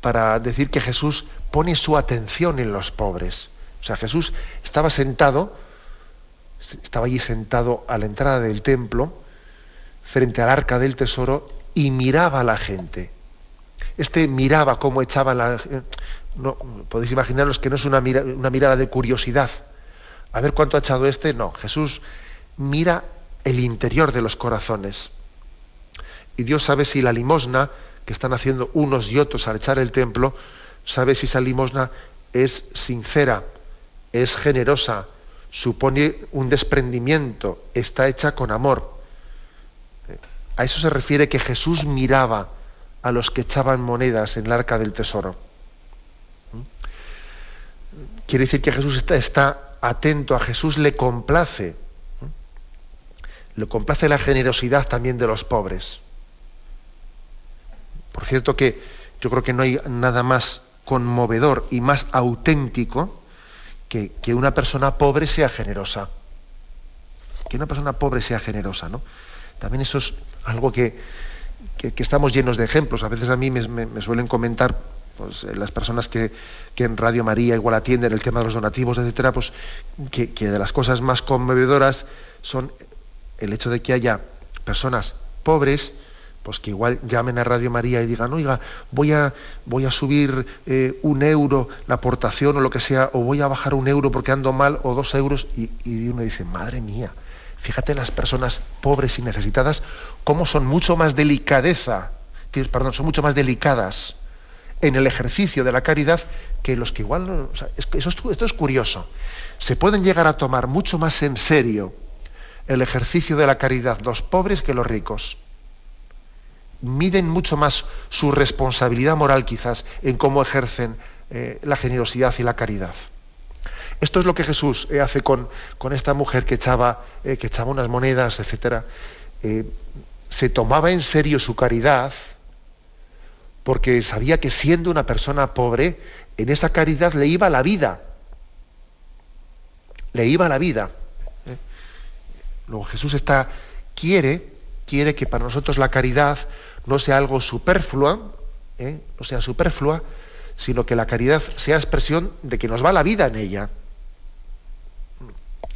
para decir que Jesús pone su atención en los pobres. O sea, Jesús estaba allí sentado a la entrada del templo, frente al arca del tesoro, y miraba a la gente. Miraba cómo echaba no, podéis imaginaros que no es una mirada de curiosidad. A ver cuánto ha echado este. No, Jesús mira el interior de los corazones. Y Dios sabe si la limosna que están haciendo unos y otros al echar el templo, sabe si esa limosna es sincera, es generosa, supone un desprendimiento, está hecha con amor. A eso se refiere que Jesús miraba a los que echaban monedas en el arca del tesoro. Quiere decir que Jesús está atento, a Jesús le complace la generosidad también de los pobres. Por cierto que yo creo que no hay nada más conmovedor y más auténtico que una persona pobre sea generosa. Que una persona pobre sea generosa, ¿no? También eso es algo que estamos llenos de ejemplos. A veces a mí me suelen comentar, pues, las personas que en Radio María igual atienden el tema de los donativos, etcétera, pues que de las cosas más conmovedoras son el hecho de que haya personas pobres, pues que igual llamen a Radio María y digan, oiga, voy a subir 1 euro la aportación o lo que sea, o voy a bajar 1 euro porque ando mal, o 2 euros, y uno dice, madre mía, fíjate las personas pobres y necesitadas cómo son mucho más son mucho más delicadas en el ejercicio de la caridad que los que igual no, o sea, esto es curioso. Se pueden llegar a tomar mucho más en serio el ejercicio de la caridad los pobres que los ricos. Miden mucho más su responsabilidad moral quizás en cómo ejercen la generosidad y la caridad. Esto es lo que Jesús hace con esta mujer que echaba unas monedas, etcétera. Se tomaba en serio su caridad porque sabía que siendo una persona pobre, en esa caridad le iba la vida. Le iba la vida. Luego Jesús quiere que para nosotros la caridad no sea algo superflua, no sea superflua, sino que la caridad sea expresión de que nos va la vida en ella.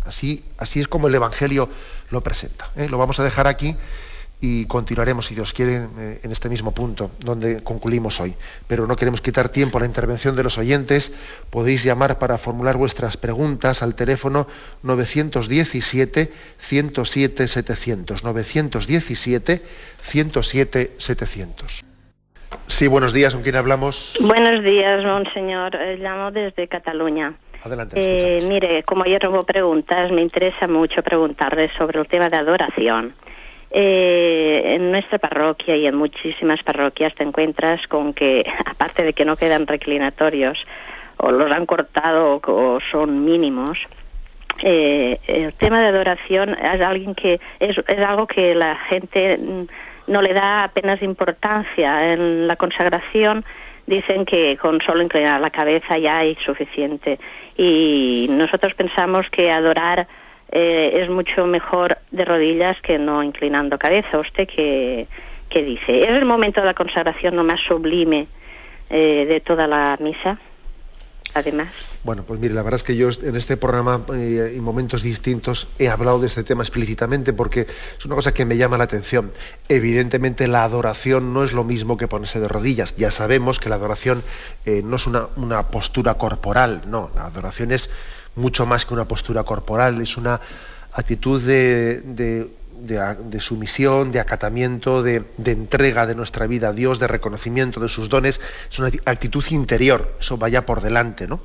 Así es como el Evangelio lo presenta. Lo vamos a dejar aquí y continuaremos, si Dios quiere, en este mismo punto, donde concluimos hoy. Pero no queremos quitar tiempo a la intervención de los oyentes. Podéis llamar para formular vuestras preguntas al teléfono 917-107-700. 917-107-700. Sí, buenos días, ¿con quién hablamos? Buenos días, monseñor. Llamo desde Cataluña. Adelante. Mire, como ayer hubo preguntas, me interesa mucho preguntarle sobre el tema de adoración. En nuestra parroquia y en muchísimas parroquias te encuentras con que, aparte de que no quedan reclinatorios, o los han cortado o son mínimos, el tema de adoración es algo que la gente no le da apenas importancia. En la consagración dicen que con solo inclinar la cabeza ya hay suficiente, y nosotros pensamos que adorar es mucho mejor de rodillas que no inclinando cabeza. ¿Usted qué dice? ¿Es el momento de la consagración lo más sublime de toda la misa? Además. Bueno, pues mire, la verdad es que yo en este programa, en momentos distintos, he hablado de este tema explícitamente porque es una cosa que me llama la atención. Evidentemente la adoración no es lo mismo que ponerse de rodillas. Ya sabemos que la adoración no es una postura corporal, no, la adoración es mucho más que una postura corporal, es una actitud de sumisión, de acatamiento, de entrega de nuestra vida a Dios, de reconocimiento de sus dones. Es una actitud interior, eso vaya por delante, ¿no?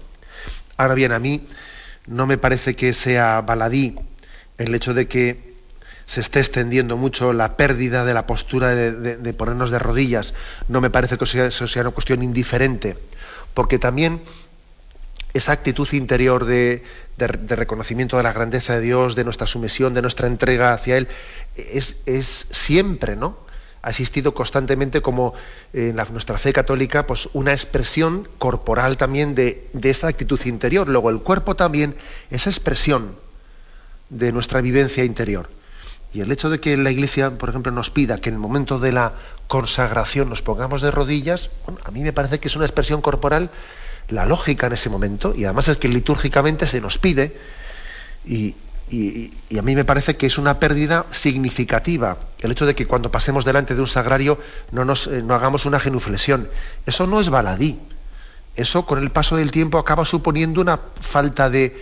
Ahora bien, a mí no me parece que sea baladí el hecho de que se esté extendiendo mucho la pérdida de la postura de ponernos de rodillas. No me parece que eso sea una cuestión indiferente, porque también esa actitud interior de reconocimiento de la grandeza de Dios, de nuestra sumisión, de nuestra entrega hacia Él, es siempre, ¿no? Ha existido constantemente como en nuestra fe católica, pues una expresión corporal también de esa actitud interior. Luego el cuerpo también, esa expresión de nuestra vivencia interior. Y el hecho de que la Iglesia, por ejemplo, nos pida que en el momento de la consagración nos pongamos de rodillas, bueno, a mí me parece que es una expresión corporal la lógica en ese momento, y además es que litúrgicamente se nos pide, y a mí me parece que es una pérdida significativa el hecho de que cuando pasemos delante de un sagrario no hagamos una genuflexión. Eso no es baladí. Eso con el paso del tiempo acaba suponiendo una falta de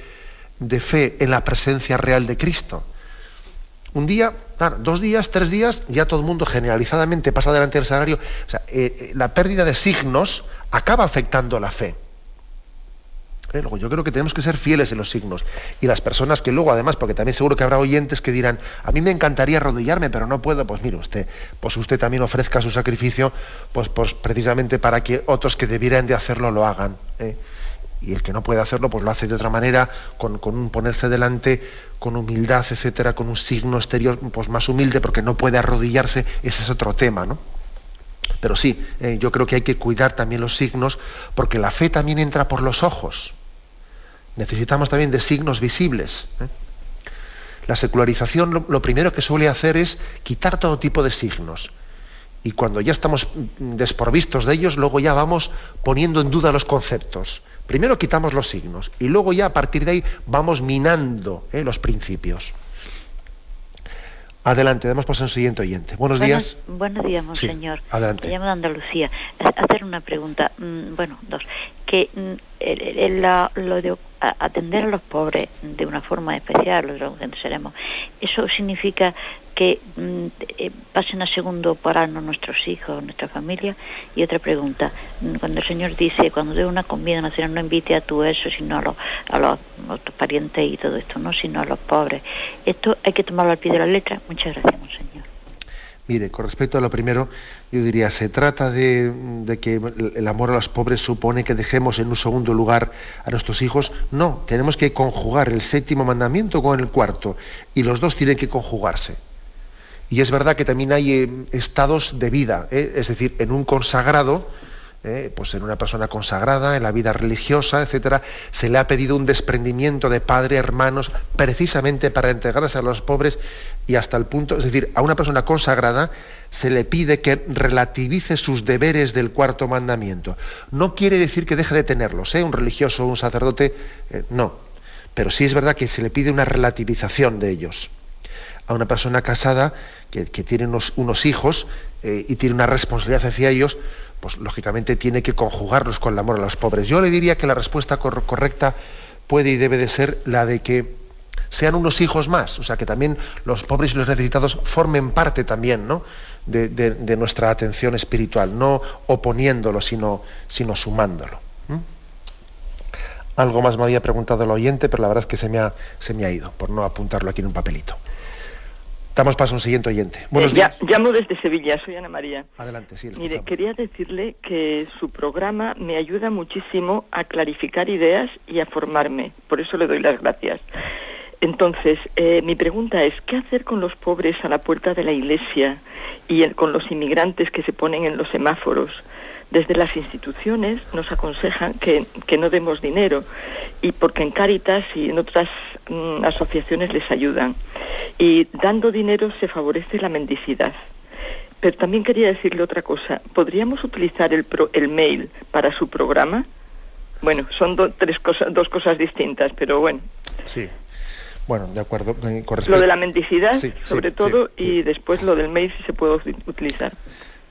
fe en la presencia real de Cristo. Un día, 2 días, 3 días, ya todo el mundo generalizadamente pasa delante del sagrario. O sea, la pérdida de signos acaba afectando a la fe. Luego, yo creo que tenemos que ser fieles en los signos. Y las personas que luego, además, porque también seguro que habrá oyentes que dirán, a mí me encantaría arrodillarme, pero no puedo. Pues mire usted, pues usted también ofrezca su sacrificio, pues precisamente para que otros que debieran de hacerlo lo hagan. Y el que no puede hacerlo, pues lo hace de otra manera, con un ponerse delante, con humildad, etcétera, con un signo exterior pues más humilde, porque no puede arrodillarse. Ese es otro tema, ¿no? Pero sí, yo creo que hay que cuidar también los signos, porque la fe también entra por los ojos. Necesitamos también de signos visibles. La secularización lo primero que suele hacer es quitar todo tipo de signos. Y cuando ya estamos desprovistos de ellos, luego ya vamos poniendo en duda los conceptos. Primero quitamos los signos y luego ya a partir de ahí vamos minando los principios. Adelante, damos paso al siguiente oyente. Buenos días. Buenos días, monseñor. Sí, adelante. Me llamo de Andalucía. Hacer una pregunta, dos. Que lo de atender a los pobres de una forma especial, lo que seremos, ¿eso significa que pasen a segundo plano nuestros hijos, nuestra familia? Y otra pregunta, cuando el Señor dice, cuando dé una comida nacional, no invite a tu eso, sino a los parientes y todo esto, no, sino a los pobres. ¿Esto hay que tomarlo al pie de la letra? Muchas gracias, monseñor. Mire, con respecto a lo primero, yo diría, ¿se trata de que el amor a los pobres supone que dejemos en un segundo lugar a nuestros hijos? No, tenemos que conjugar el 7º mandamiento con el 4º, y los dos tienen que conjugarse. Y es verdad que también hay estados de vida, es decir, en un consagrado, pues en una persona consagrada, en la vida religiosa, etcétera, se le ha pedido un desprendimiento de padre, hermanos, precisamente para entregarse a los pobres, y hasta el punto, es decir, a una persona consagrada se le pide que relativice sus deberes del 4º mandamiento. No quiere decir que deje de tenerlos, un religioso, un sacerdote, no. Pero sí es verdad que se le pide una relativización de ellos. A una persona casada que tiene unos hijos y tiene una responsabilidad hacia ellos, pues lógicamente tiene que conjugarlos con el amor a los pobres. Yo le diría que la respuesta correcta puede y debe de ser la de que sean unos hijos más, o sea, que también los pobres y los necesitados formen parte también, ¿no?, de nuestra atención espiritual, no oponiéndolo, sino sumándolo. Algo más me había preguntado el oyente, pero la verdad es que se me ha ido, por no apuntarlo aquí en un papelito. Damos paso a un siguiente oyente. Buenos días. Llamo desde Sevilla, soy Ana María. Adelante, sí. Mire, quería decirle que su programa me ayuda muchísimo a clarificar ideas y a formarme. Por eso le doy las gracias. Entonces, mi pregunta es, ¿qué hacer con los pobres a la puerta de la iglesia y con los inmigrantes que se ponen en los semáforos? Desde las instituciones nos aconsejan que no demos dinero, y porque en Cáritas y en otras asociaciones les ayudan. Y dando dinero se favorece la mendicidad. Pero también quería decirle otra cosa. ¿Podríamos utilizar el mail para su programa? Bueno, son dos cosas distintas, pero bueno. Sí. Bueno, de acuerdo. Lo de la mendicidad, sí, sobre todo, sí. Y después lo del mail si se puede utilizar.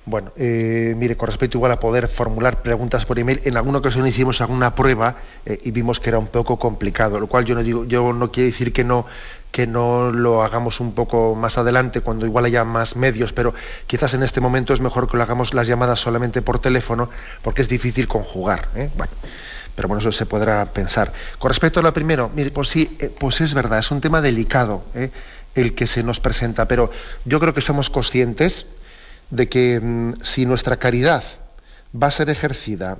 Bueno, mire, con respecto igual a poder formular preguntas por email, en alguna ocasión hicimos alguna prueba y vimos que era un poco complicado, lo cual yo no quiero decir que no lo hagamos un poco más adelante, cuando igual haya más medios, pero quizás en este momento es mejor que lo hagamos las llamadas solamente por teléfono, porque es difícil conjugar, Bueno, pero bueno, eso se podrá pensar. Con respecto a lo primero, mire, pues sí, pues es verdad, es un tema delicado, el que se nos presenta, pero yo creo que somos conscientes de que si nuestra caridad va a ser ejercida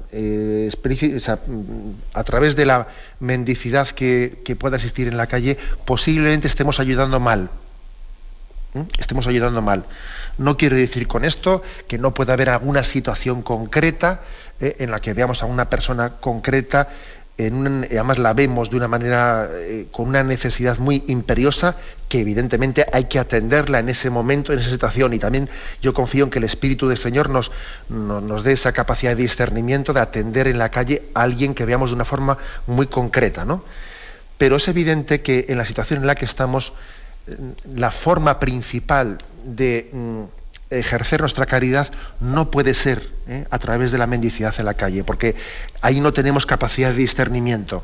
a través de la mendicidad que pueda existir en la calle, posiblemente estemos ayudando mal. Estemos ayudando mal. No quiero decir con esto que no pueda haber alguna situación concreta en la que veamos a una persona concreta, además la vemos de una manera con una necesidad muy imperiosa, que evidentemente hay que atenderla en ese momento, en esa situación, y también yo confío en que el Espíritu del Señor nos dé esa capacidad de discernimiento de atender en la calle a alguien que veamos de una forma muy concreta, ¿no? Pero es evidente que en la situación en la que estamos, la forma principal de ejercer nuestra caridad no puede ser a través de la mendicidad en la calle, porque ahí no tenemos capacidad de discernimiento.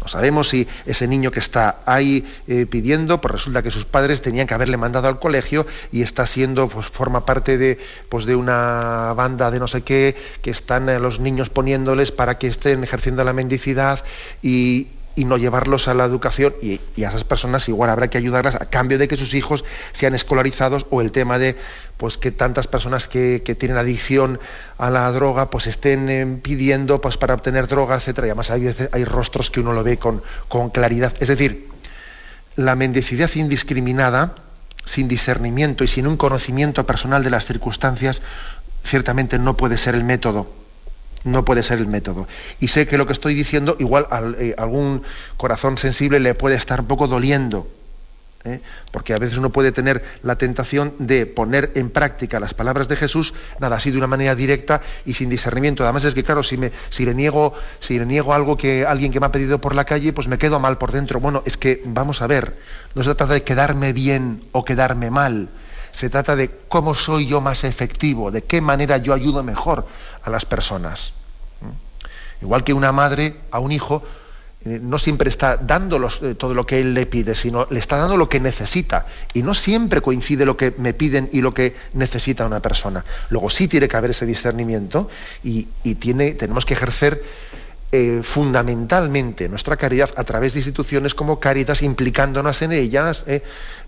No sabemos si ese niño que está ahí pidiendo, pues resulta que sus padres tenían que haberle mandado al colegio y está siendo, pues forma parte de una banda de no sé qué, que están los niños poniéndoles para que estén ejerciendo la mendicidad y no llevarlos a la educación, y a esas personas igual habrá que ayudarlas a cambio de que sus hijos sean escolarizados, o el tema de pues que tantas personas que tienen adicción a la droga pues estén pidiendo pues para obtener droga, etcétera. Y además hay rostros que uno lo ve con claridad. Es decir, la mendicidad indiscriminada, sin discernimiento y sin un conocimiento personal de las circunstancias, ciertamente no puede ser el método. No puede ser el método. Y sé que lo que estoy diciendo, igual a algún corazón sensible le puede estar un poco doliendo, porque a veces uno puede tener la tentación de poner en práctica las palabras de Jesús, nada, así de una manera directa y sin discernimiento. Además es que, claro, si le niego algo que alguien que me ha pedido por la calle, pues me quedo mal por dentro. Bueno, es que, vamos a ver, no se trata de quedarme bien o quedarme mal. Se trata de cómo soy yo más efectivo, de qué manera yo ayudo mejor a las personas. Igual que una madre a un hijo no siempre está dando todo lo que él le pide, sino le está dando lo que necesita. Y no siempre coincide lo que me piden y lo que necesita una persona. Luego sí tiene que haber ese discernimiento y tenemos que ejercer fundamentalmente nuestra caridad a través de instituciones como Cáritas, implicándonos en ellas,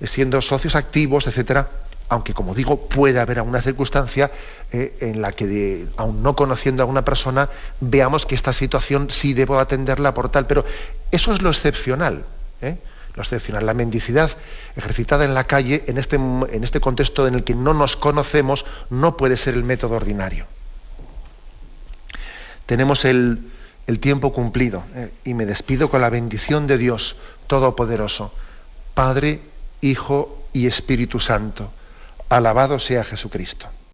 siendo socios activos, etcétera. Aunque, como digo, puede haber alguna circunstancia en la que, aun no conociendo a una persona, veamos que esta situación sí debo atenderla por tal, pero eso es lo excepcional. Lo excepcional, la mendicidad ejercitada en la calle, en este contexto en el que no nos conocemos, no puede ser el método ordinario. Tenemos el tiempo cumplido, y me despido con la bendición de Dios Todopoderoso, Padre, Hijo y Espíritu Santo. Alabado sea Jesucristo.